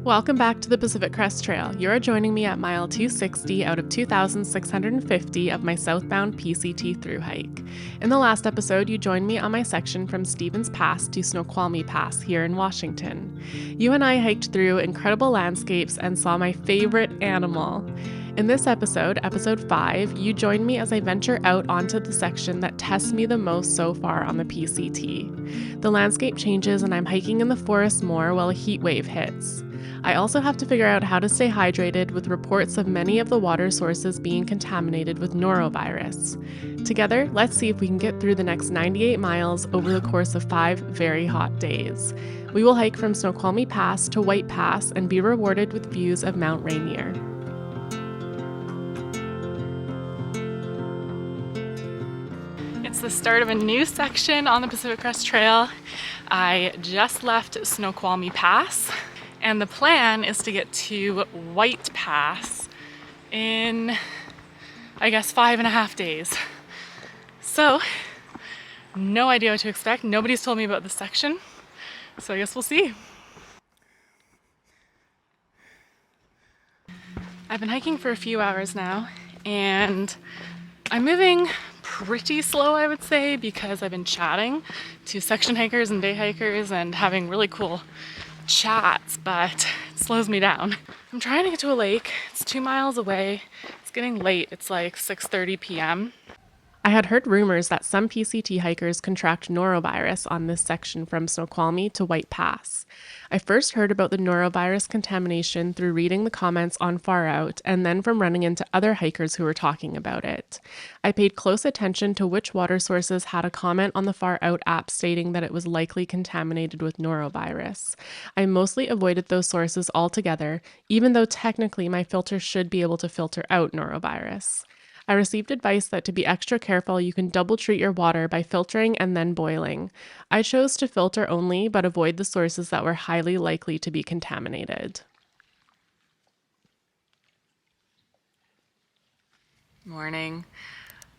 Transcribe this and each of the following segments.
Welcome back to the Pacific Crest Trail. You are joining me at mile 260 out of 2,650 of my southbound PCT thru hike. In the last episode, you joined me on my section from Stevens Pass to Snoqualmie Pass here in Washington. You and I hiked through incredible landscapes and saw my favorite animal. In this episode, episode 5, you join me as I venture out onto the section that tests me the most so far on the PCT. The landscape changes and I'm hiking in the forest more while a heat wave hits. I also have to figure out how to stay hydrated with reports of many of the water sources being contaminated with norovirus. Together, let's see if we can get through the next 98 miles over the course of 5 very hot days. We will hike from Snoqualmie Pass to White Pass and be rewarded with views of Mount Rainier. It's the start of a new section on the Pacific Crest Trail. I just left Snoqualmie Pass. And the plan is to get to White Pass in, I guess, 5.5 days. So, no idea what to expect. Nobody's told me about this section. So I guess we'll see. I've been hiking for a few hours now, and I'm moving pretty slow, I would say, because I've been chatting to section hikers and day hikers and having really cool chats, but it slows me down. I'm trying to get to a lake. It's 2 miles away. It's getting late. It's like 6:30 p.m. I had heard rumors that some PCT hikers contract norovirus on this section from Snoqualmie to White Pass. I first heard about the norovirus contamination through reading the comments on Far Out and then from running into other hikers who were talking about it. I paid close attention to which water sources had a comment on the Far Out app stating that it was likely contaminated with norovirus. I mostly avoided those sources altogether, even though technically my filter should be able to filter out norovirus. I received advice that to be extra careful, you can double treat your water by filtering and then boiling. I chose to filter only, but avoid the sources that were highly likely to be contaminated. Morning.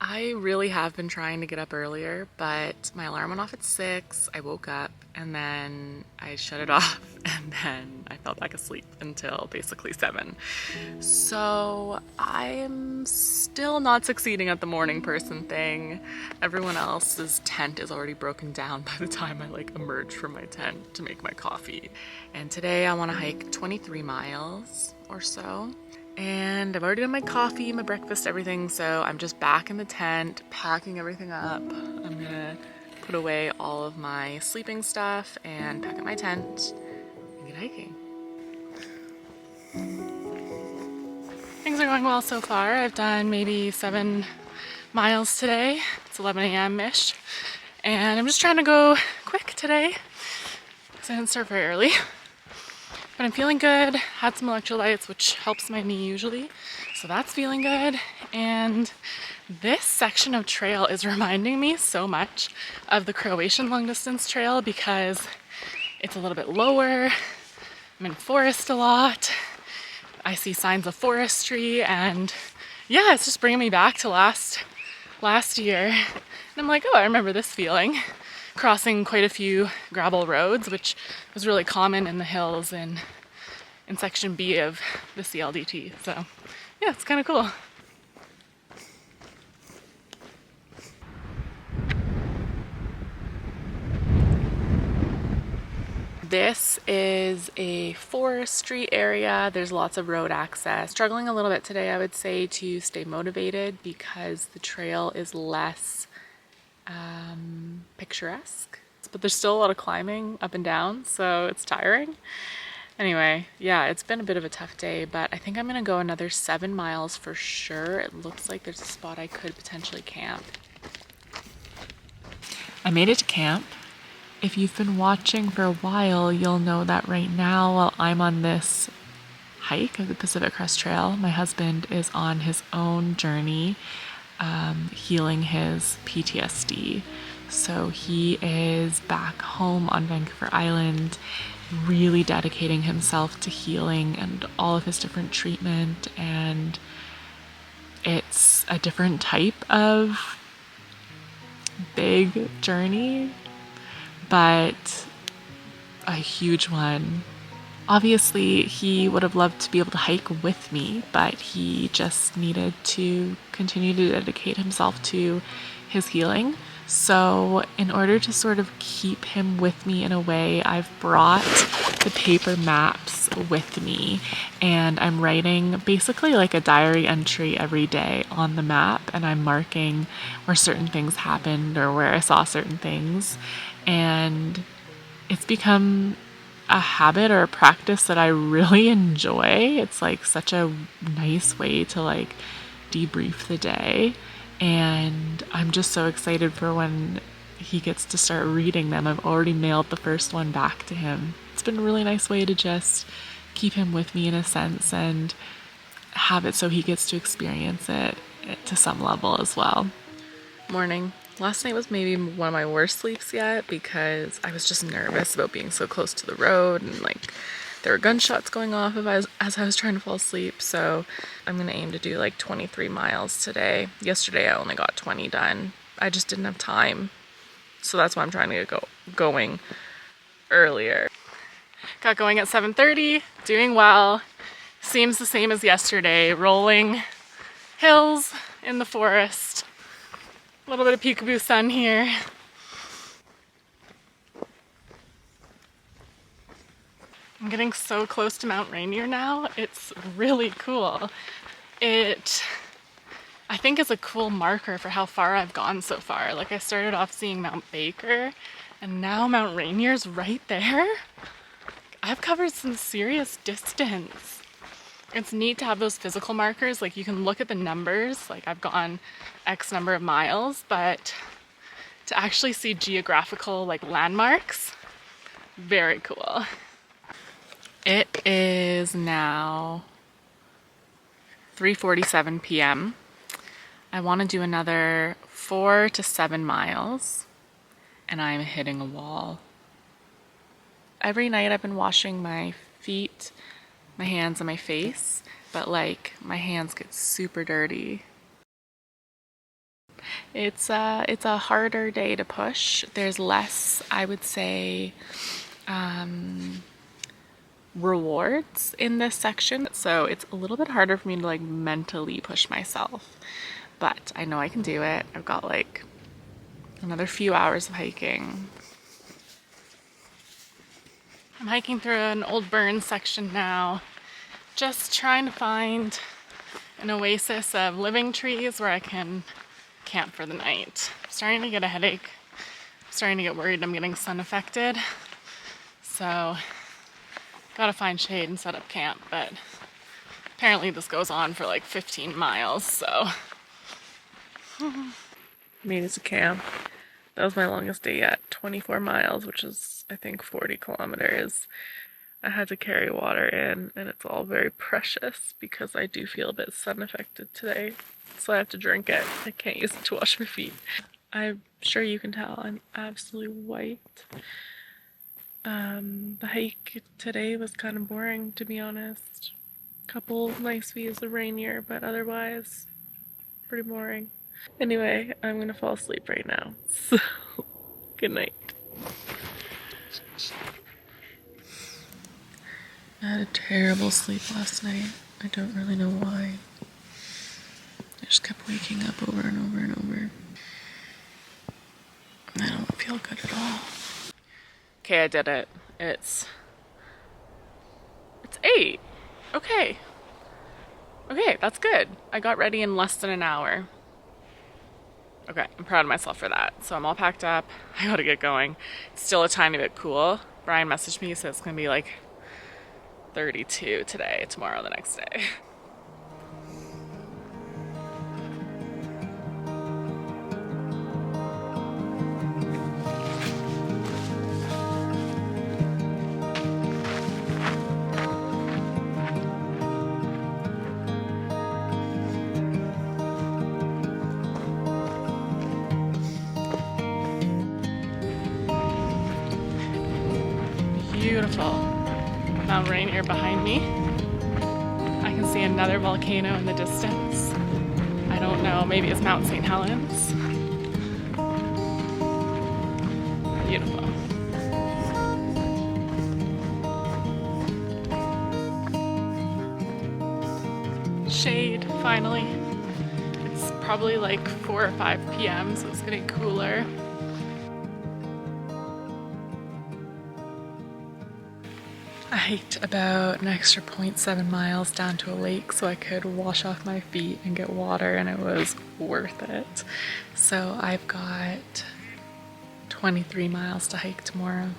I really have been trying to get up earlier, but my alarm went off at 6. I woke up and then I shut it off and then I fell back asleep until basically 7. So I'm still not succeeding at the morning person thing. Everyone else's tent is already broken down by the time I emerge from my tent to make my coffee. And today I want to hike 23 miles or so. And I've already done my coffee, my breakfast, everything, so I'm just back in the tent, packing everything up. I'm gonna put away all of my sleeping stuff and pack up my tent and get hiking. Things are going well so far. I've done maybe 7 miles today. It's 11 a.m.-ish. And I'm just trying to go quick today because I didn't start very early. But I'm feeling good, had some electrolytes, which helps my knee usually, so that's feeling good. And this section of trail is reminding me so much of the Croatian long distance trail because it's a little bit lower, I'm in forest a lot, I see signs of forestry, and yeah, it's just bringing me back to last year. And I'm like, oh, I remember this feeling. Crossing quite a few gravel roads, which was really common in the hills in section B of the CLDT. So yeah, it's kind of cool. This is a forestry area. There's lots of road access. Struggling a little bit today, I would say, to stay motivated because the trail is less picturesque, but there's still a lot of climbing up and down, so it's tiring. Anyway, yeah, it's been a bit of a tough day, but I think I'm gonna go another 7 miles for sure. It looks like there's a spot I could potentially camp. I made it to camp. If you've been watching for a while, you'll know that right now, while I'm on this hike of the Pacific Crest Trail, my husband is on his own journey healing his PTSD. So he is back home on Vancouver Island, really dedicating himself to healing and all of his different treatment. And it's a different type of big journey, but a huge one Obviously, he would have loved to be able to hike with me, but he just needed to continue to dedicate himself to his healing. So, in order to sort of keep him with me in a way, I've brought the paper maps with me, and I'm writing basically like a diary entry every day on the map, and I'm marking where certain things happened or where I saw certain things. And it's become a habit or a practice that I really enjoy. It's like such a nice way to like debrief the day. And I'm just so excited for when he gets to start reading them. I've already mailed the first one back to him. It's been a really nice way to just keep him with me in a sense and have it so he gets to experience it to some level as well. Morning. Last night was maybe one of my worst sleeps yet because I was just nervous about being so close to the road, and like there were gunshots going off as I was trying to fall asleep. So I'm gonna aim to do like 23 miles today. Yesterday I only got 20 done. I just didn't have time. So that's why I'm trying to get going earlier. Got going at 7:30, doing well. Seems the same as yesterday, rolling hills in the forest. A little bit of peekaboo sun here. I'm getting so close to Mount Rainier now. It's really cool. I think is a cool marker for how far I've gone so far. Like I started off seeing Mount Baker and now Mount Rainier's right there. I've covered some serious distance. It's neat to have those physical markers. Like you can look at the numbers, like I've gone X number of miles, but to actually see geographical like landmarks, very cool. It is now 3:47 p.m. I want to do another 4 to 7 miles and I'm hitting a wall. Every night I've been washing my feet, my hands, and my face, but like my hands get super dirty. It's a harder day to push. There's less, I would say, rewards in this section, so it's a little bit harder for me to like mentally push myself, but I know I can do it. I've got like another few hours of hiking. I'm hiking through an old burn section now, just trying to find an oasis of living trees where I can camp for the night. I'm starting to get a headache. I'm starting to get worried I'm getting sun affected. So, gotta find shade and set up camp, but apparently this goes on for like 15 miles, so. Made it to camp. That was my longest day yet, 24 miles, which is, I think, 40 kilometers. I had to carry water in, and it's all very precious because I do feel a bit sun affected today. So I have to drink it. I can't use it to wash my feet. I'm sure you can tell I'm absolutely white. The hike today was kind of boring, to be honest. Couple nice views of Rainier, but otherwise, pretty boring. Anyway, I'm gonna fall asleep right now. So, good night. I had a terrible sleep last night. I don't really know why. I just kept waking up over and over and over. I don't feel good at all. Okay, I did it. It's 8. Okay. Okay, that's good. I got ready in less than an hour. Okay, I'm proud of myself for that. So I'm all packed up. I gotta get going. It's still a tiny bit cool. Brian messaged me, said it's gonna be like 32 today, tomorrow, the next day. Beautiful. Mount Rainier behind me. I can see another volcano in the distance. I don't know, maybe it's Mount St. Helens. Beautiful. shade finally. It's probably like 4 or 5 p.m. so it's getting cooler. I hiked about an extra 0.7 miles down to a lake so I could wash off my feet and get water, and it was worth it. So I've got 23 miles to hike tomorrow,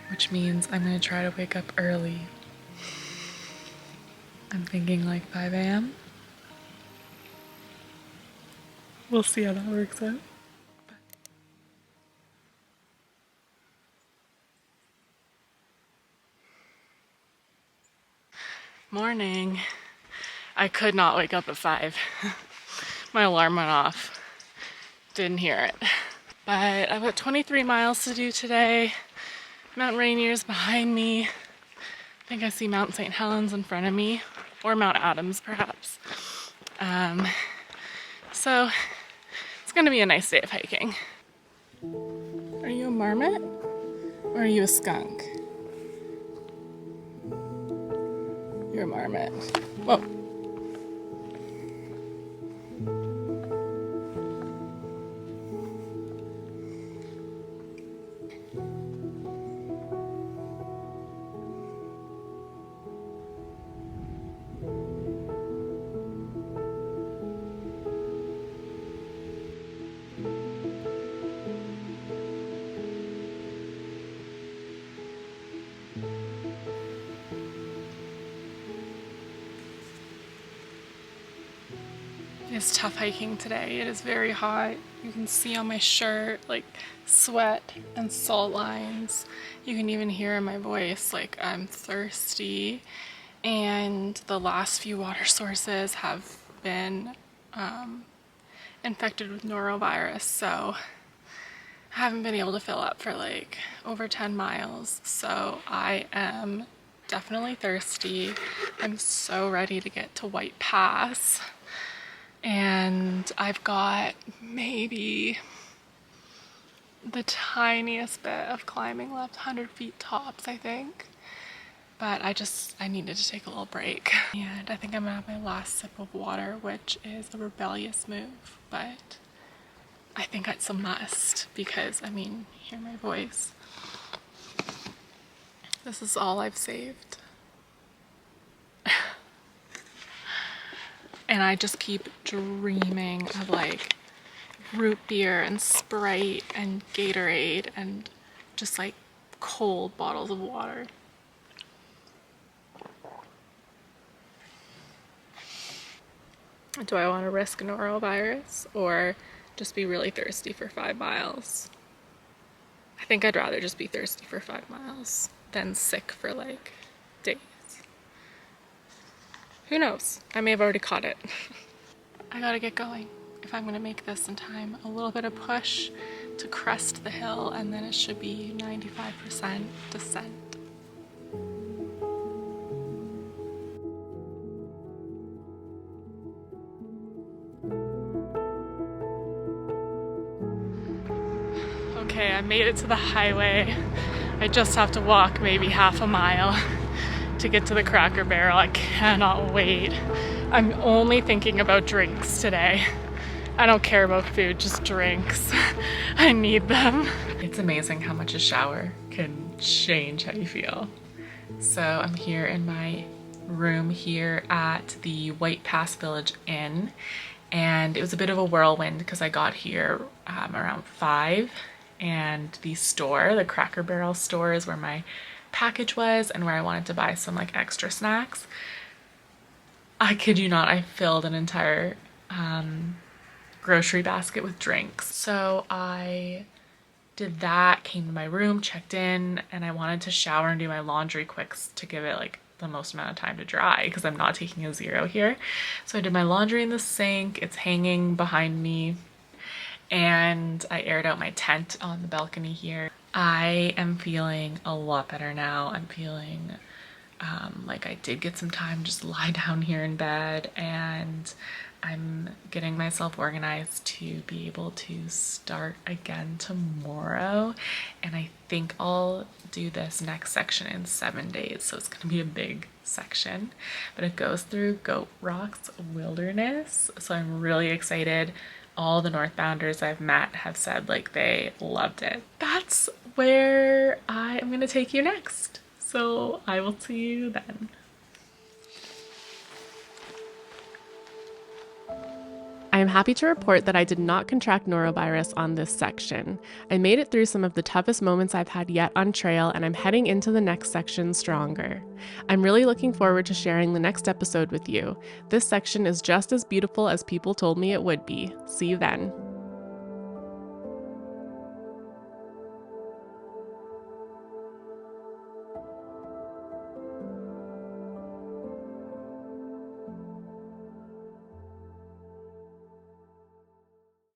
which means I'm going to try to wake up early. I'm thinking like 5 a.m. We'll see how that works out. Morning. I could not wake up at 5. My alarm went off. Didn't hear it. But I've got 23 miles to do today. Mount Rainier's behind me. I think I see Mount St. Helens in front of me, or Mount Adams perhaps. So it's gonna be a nice day of hiking. Are you a marmot or are you a skunk? You're a marmot. Whoa. It's tough hiking today. It is very hot. You can see on my shirt like sweat and salt lines. You can even hear in my voice like I'm thirsty, and the last few water sources have been infected with norovirus, so I haven't been able to fill up for like over 10 miles. So I am definitely thirsty. I'm so ready to get to White Pass. And I've got maybe the tiniest bit of climbing left, 100 feet tops, I think. But I needed to take a little break. And I think I'm gonna have my last sip of water, which is a rebellious move, but I think it's a must because, I mean, hear my voice. This is all I've saved. And I just keep dreaming of like root beer and Sprite and Gatorade and just like cold bottles of water. Do I want to risk norovirus or just be really thirsty for 5 miles? I think I'd rather just be thirsty for 5 miles than sick for like days. Who knows? I may have already caught it. I gotta get going if I'm gonna make this in time. A little bit of push to crest the hill, and then it should be 95% descent. Okay, I made it to the highway. I just have to walk maybe half a mile to get to the Cracker Barrel. I cannot wait. I'm only thinking about drinks today. I don't care about food, just drinks. I need them. It's amazing how much a shower can change how you feel. So I'm here in my room here at the White Pass Village Inn, and it was a bit of a whirlwind because I got here around 5, and the store, the Cracker Barrel store, is where my package was and where I wanted to buy some like extra snacks. I kid you not, I filled an entire grocery basket with drinks. So I did that, came to my room, checked in, and I wanted to shower and do my laundry quick to give it like the most amount of time to dry because I'm not taking a zero here. So I did my laundry in the sink. It's hanging behind me, and I aired out my tent on the balcony here. I am feeling a lot better now. I'm feeling like I did get some time just lie down here in bed, and I'm getting myself organized to be able to start again tomorrow, and I think I'll do this next section in 7 days, so it's going to be a big section, but it goes through Goat Rock's wilderness, so I'm really excited. All the northbounders I've met have said like they loved it. That's where I am going to take you next, so I will see you then. I am happy to report that I did not contract norovirus on this section. I made it through some of the toughest moments I've had yet on trail, and I'm heading into the next section stronger. I'm really looking forward to sharing the next episode with you. This section is just as beautiful as people told me it would be. See you then.